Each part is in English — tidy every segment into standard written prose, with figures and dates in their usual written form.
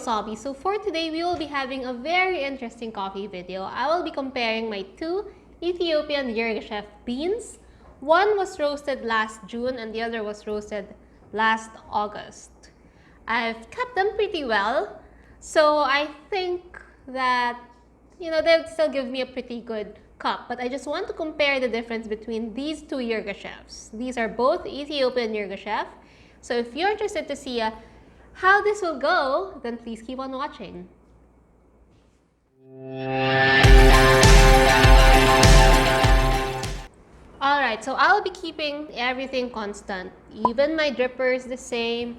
couchwasabi. So for today, we will be having a very interesting coffee video. I will be comparing my two Ethiopian Yirgacheffe beans. One was roasted last June and the other was roasted last August. I've kept them pretty well, so I think that, they'll still give me a pretty good cup. But I just want to compare the difference between these two Yirgacheffes. These are both Ethiopian Yirgacheffe. So if you're interested to see how this will go, then please keep on watching. Alright, so I'll be keeping everything constant. Even my dripper is the same.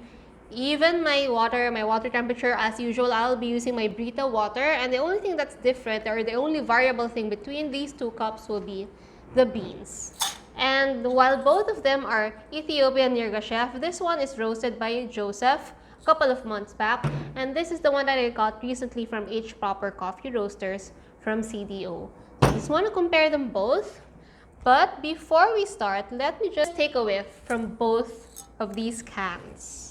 Even my water temperature as usual, I'll be using my Brita water. And the only thing that's different, or the only variable thing between these two cups, will be the beans. And while both of them are Ethiopian Yirgacheffe, this one is roasted by Joseph a couple of months back. And this is the one that I got recently from H Proper Coffee Roasters from CDO. I just want to compare them both. But before we start, let me just take a whiff from both of these cans.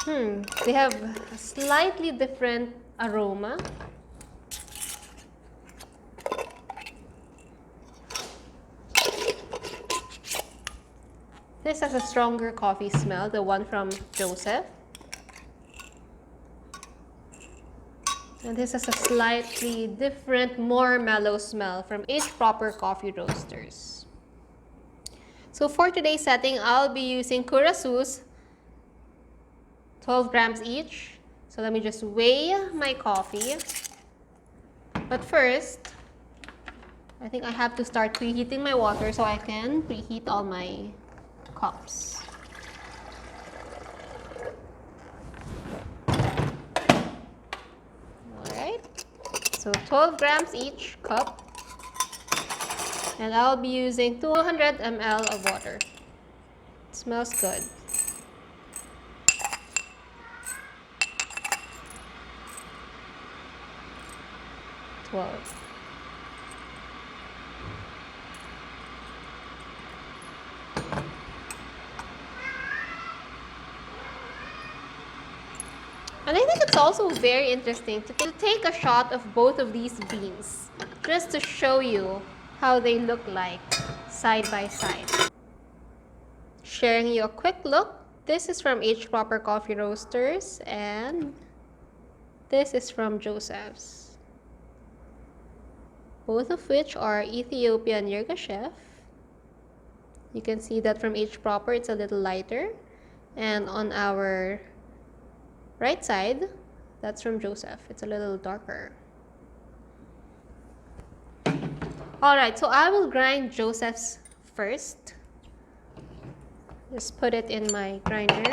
They have a slightly different aroma. This has a stronger coffee smell, the one from Joseph. And this has a slightly different, more mellow smell from H Proper Coffee Roasters. So for today's setting, I'll be using curaçaos, 12 grams each. So let me just weigh my coffee. But first, I think I have to start preheating my water so I can preheat all my cups. Alright, so 12 grams each cup. And I'll be using 200 ml of water. It smells good. 12. And I think it's also very interesting to take a shot of both of these beans just to show you how they look like side by side. Sharing you a quick look. This is from H Proper Coffee Roasters and this is from Joseph's. Both of which are Ethiopian Yirgacheffe. You can see that from H Proper it's a little lighter. And on our right side, that's from Joseph. It's a little darker. Alright, so I will grind Joseph's first. Just put it in my grinder.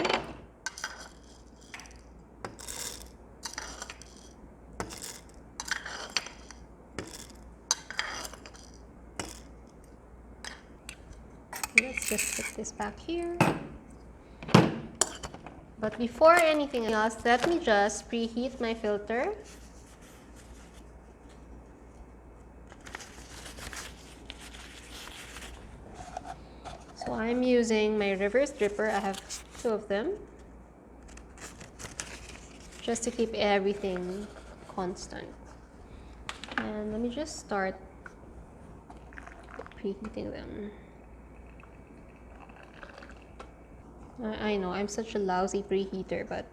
Let's just put this back here. But before anything else, let me just preheat my filter. So I'm using my reverse dripper. I have two of them. Just to keep everything constant. And let me just start preheating them. I know, I'm such a lousy preheater, but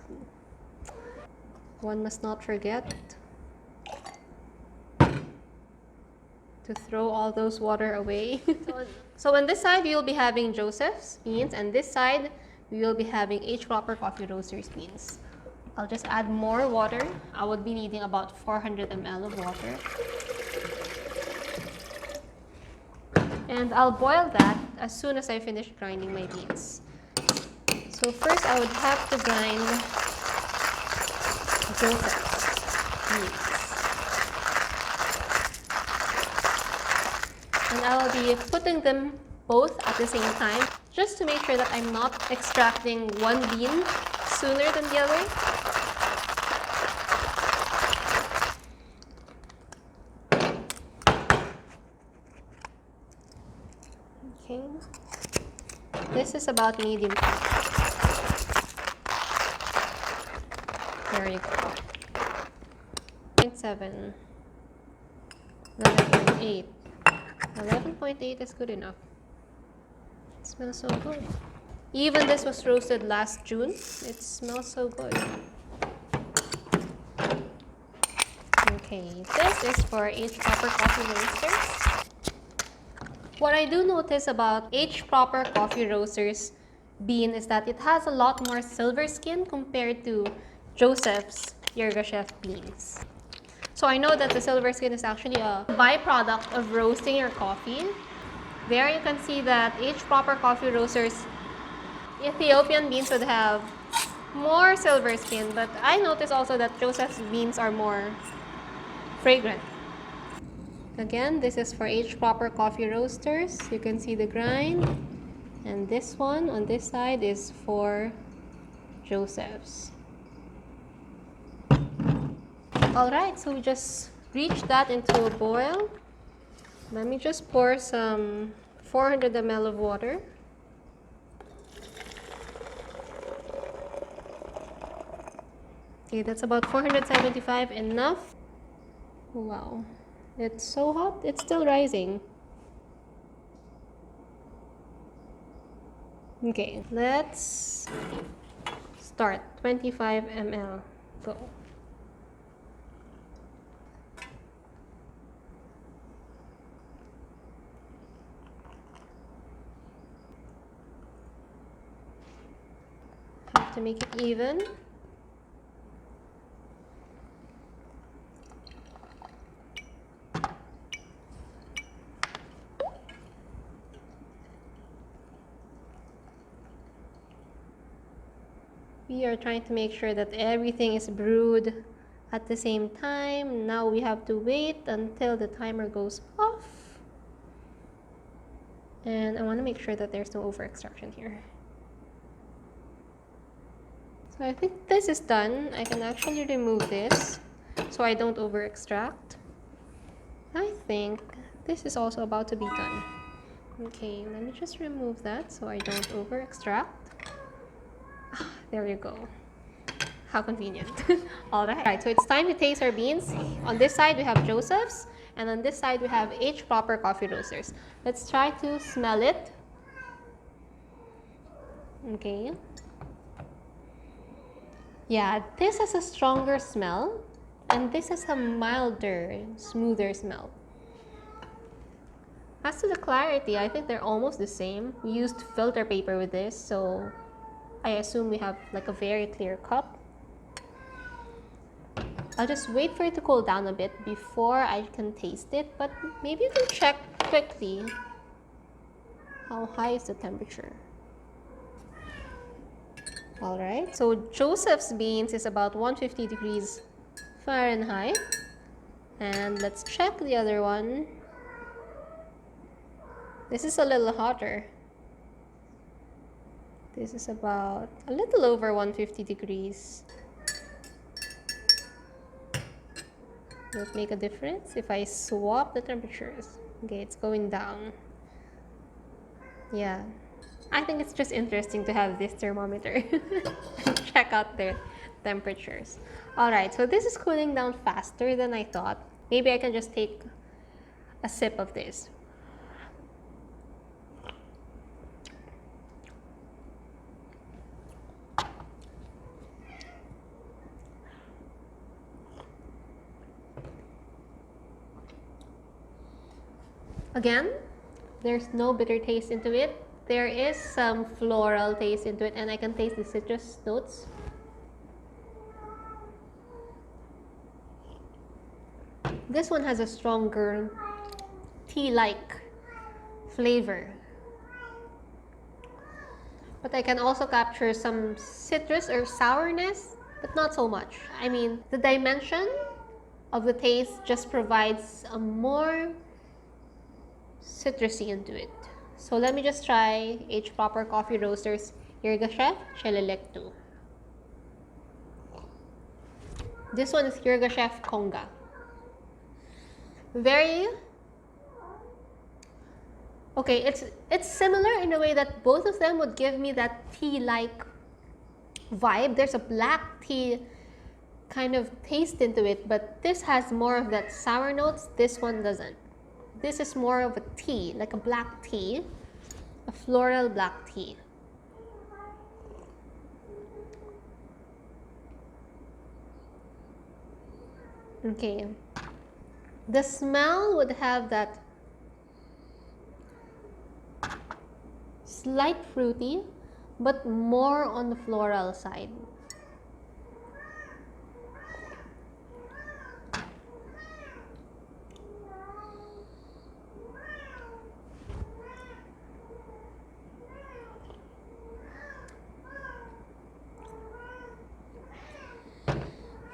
one must not forget to throw all those water away. So on this side, we will be having Joseph's beans, and this side, we will be having H Proper Coffee Roasters beans. I'll just add more water. I would be needing about 400 ml of water. And I'll boil that as soon as I finish grinding my beans. So first, I would have to grind Joseph's beans. And I will be putting them both at the same time, just to make sure that I'm not extracting one bean sooner than the other. Okay. This is about medium. There you go. 0.7. 11.8. 11.8 is good enough. It smells so good. Even this was roasted last June. It smells so good. Okay, this is for H Proper Coffee Roasters. What I do notice about H Proper Coffee Roasters bean is that it has a lot more silver skin compared to Joseph's Yirgacheffe beans. So I know that the silver skin is actually a byproduct of roasting your coffee. There you can see that H Proper Coffee Roasters Ethiopian beans would have more silver skin, but I noticed also that Joseph's beans are more fragrant. Again, this is for H Proper Coffee Roasters. You can see the grind. And this one on this side is for Joseph's. Alright, so we just reached that into a boil. Let me just pour some 400 ml of water. Okay, that's about 475, enough. Wow, it's so hot, it's still rising. Okay, let's start. 25 ml. Go. Have to make it even. We are trying to make sure that everything is brewed at the same time. Now we have to wait until the timer goes off. And I want to make sure that there's no over extraction here. So I think this is done. I can actually remove this so I don't over extract. I think this is also about to be done. Okay, let me just remove that so I don't over extract. There you go. How convenient. Alright, so it's time to taste our beans. On this side we have Joseph's, and on this side we have H Proper Coffee Roasters. Let's try to smell it. Okay. Yeah, this has a stronger smell, and this has a milder, smoother smell. As to the clarity, I think they're almost the same. We used filter paper with this, so I assume we have like a very clear cup. I'll just wait for it to cool down a bit before I can taste it, but maybe you can check quickly how high is the temperature. Alright, so Joseph's beans is about 150 degrees Fahrenheit. And let's check the other one. This is a little hotter. This is about a little over 150 degrees. Will it make a difference if I swap the temperatures? Okay, it's going down. Yeah, I think it's just interesting to have this thermometer and check out their temperatures. Alright, so this is cooling down faster than I thought. Maybe I can just take a sip of this. Again, there's no bitter taste into it. There is some floral taste into it, and I can taste the citrus notes. This one has a stronger tea-like flavor. But I can also capture some citrus or sourness, but not so much. I mean, the dimension of the taste just provides a more citrusy into it. So let me just try H Proper Coffee Roasters Yirgacheffe Chelelek 2. This one is Yirgacheffe Conga. Very okay, it's similar in a way that both of them would give me that tea-like vibe. There's a black tea kind of taste into it, but this has more of that sour notes. This one doesn't. This is more of a tea, like a black tea, a floral black tea. Okay, the smell would have that slight fruity, but more on the floral side.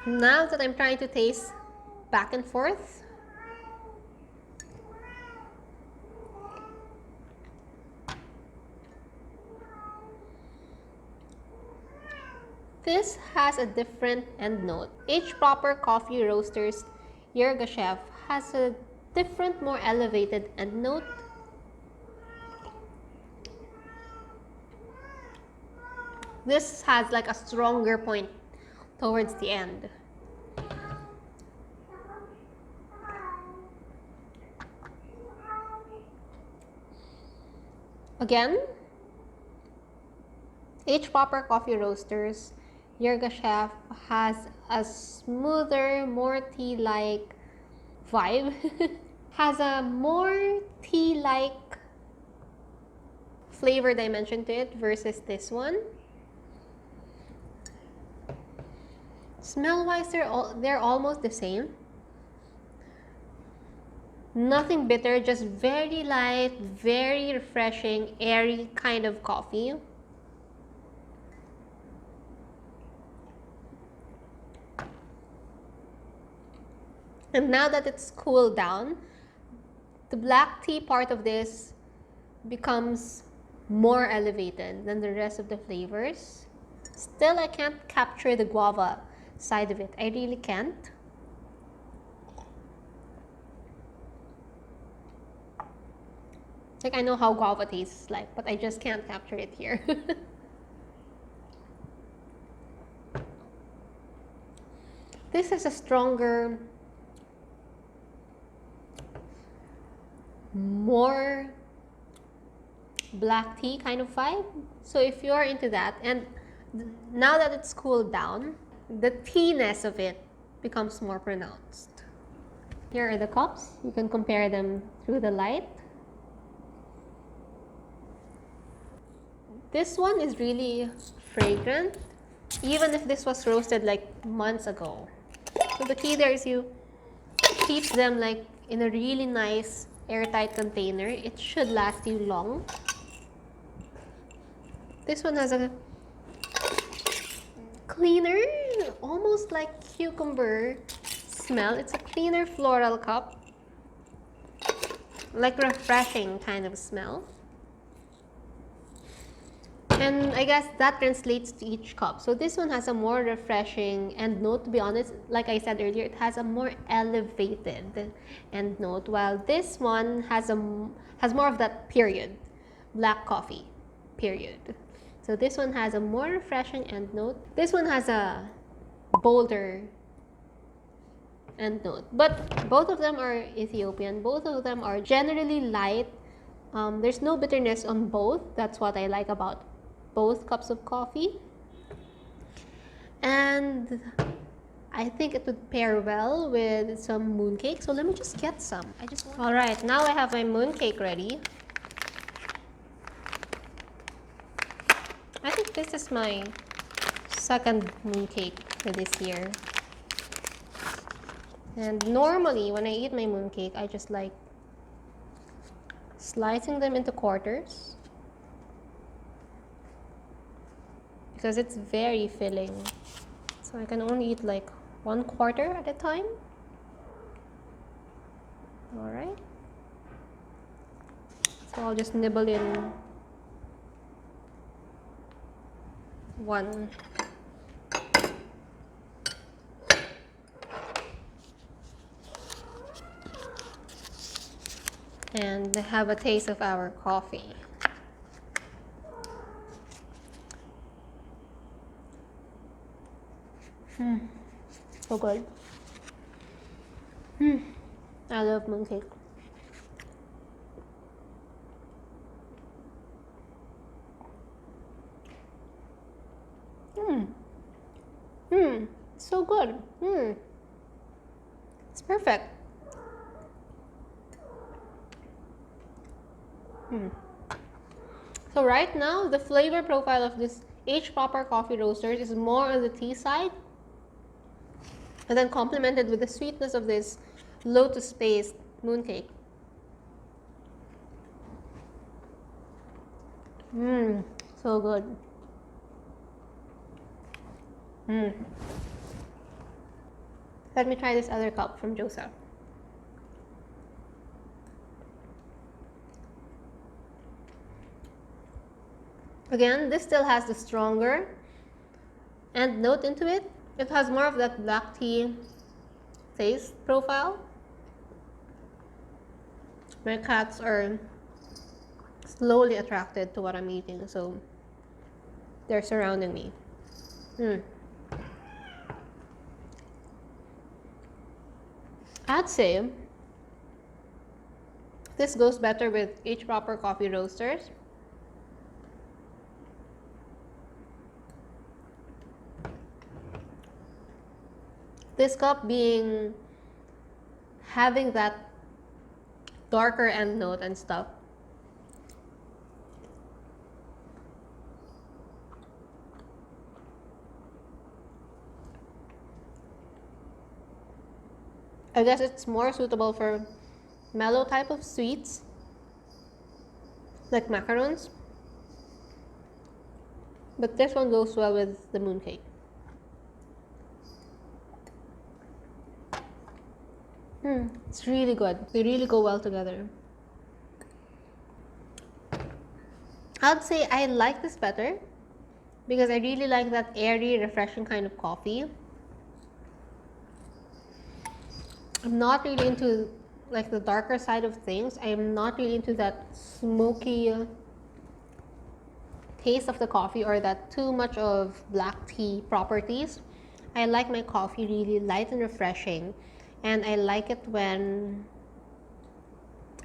Now that I'm trying to taste back and forth, this has a different end note. Each proper coffee roaster's Yirgacheffe has a different, more elevated end note. This has like a stronger point towards the end. Again, each proper coffee roasters Yirgacheffe has a smoother, more tea-like vibe. Has a more tea-like flavor dimension to it versus this one. Smell-wise, they're almost the same. Nothing bitter, just very light, very refreshing, airy kind of coffee. And now that it's cooled down, the black tea part of this becomes more elevated than the rest of the flavors. Still, I can't capture the guava side of it. I really can't. Like, I know how guava tastes like, but I just can't capture it here. This is a stronger, more black tea kind of vibe. So if you're into that, and now that it's cooled down, the tea-ness of it becomes more pronounced. Here are the cups. You can compare them through the light. This one is really fragrant, even if this was roasted like months ago. So the key there is you keep them like in a really nice airtight container. It should last you long. This one has a cleaner, almost like cucumber smell. It's a cleaner floral cup, like refreshing kind of smell. And I guess that translates to each cup. So this one has a more refreshing end note. To be honest, like I said earlier, it has a more elevated end note, while this one has more of that period, black coffee, period. So this one has a more refreshing end note. This one has a bolder end note. But both of them are Ethiopian. Both of them are generally light. There's no bitterness on both. That's what I like about both cups of coffee. And I think it would pair well with some mooncake. So let me just get some. All right, now I have my mooncake ready. I think this is my second mooncake for this year. And normally when I eat my mooncake, I just like slicing them into quarters because it's very filling. So I can only eat like 1/4 at a time. All right. So I'll just nibble in one. And have a taste of our coffee. So good. I love mooncake. So good. It's perfect. So right now, the flavor profile of this H Proper Coffee Roasters is more on the tea side, and then complemented with the sweetness of this lotus paste mooncake. So good. Let me try this other cup from Joseph. Again, this still has the stronger end note into it. It has more of that black tea taste profile. My cats are slowly attracted to what I'm eating, so they're surrounding me. I'd say this goes better with H Proper Coffee Roasters. This cup having that darker end note and stuff. I guess it's more suitable for mellow type of sweets, like macarons. But this one goes well with the mooncake. It's really good. They really go well together. I'd say I like this better because I really like that airy, refreshing kind of coffee. I'm not really into like the darker side of things. I am not really into that smoky taste of the coffee or that too much of black tea properties. I like my coffee really light and refreshing, and I like it when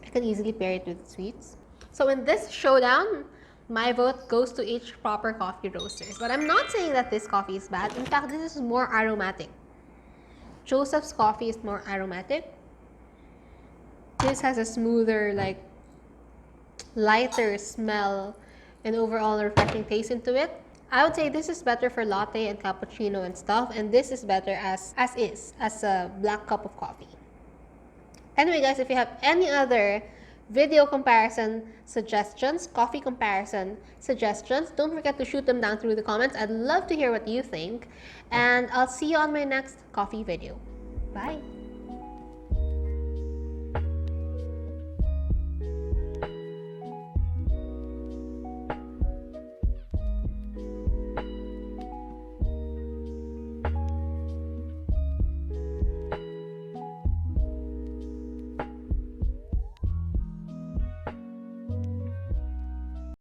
I can easily pair it with sweets. So in this showdown, my vote goes to H Proper Coffee Roasters. But I'm not saying that this coffee is bad. In fact, this is more aromatic. Joseph's coffee is more aromatic. This has a smoother, like, lighter smell and overall refreshing taste into it. I would say this is better for latte and cappuccino and stuff, and this is better as a black cup of coffee. Anyway guys, if you have any other video comparison suggestions, coffee comparison suggestions, don't forget to shoot them down through the comments. I'd love to hear what you think, and I'll see you on my next coffee video. Bye!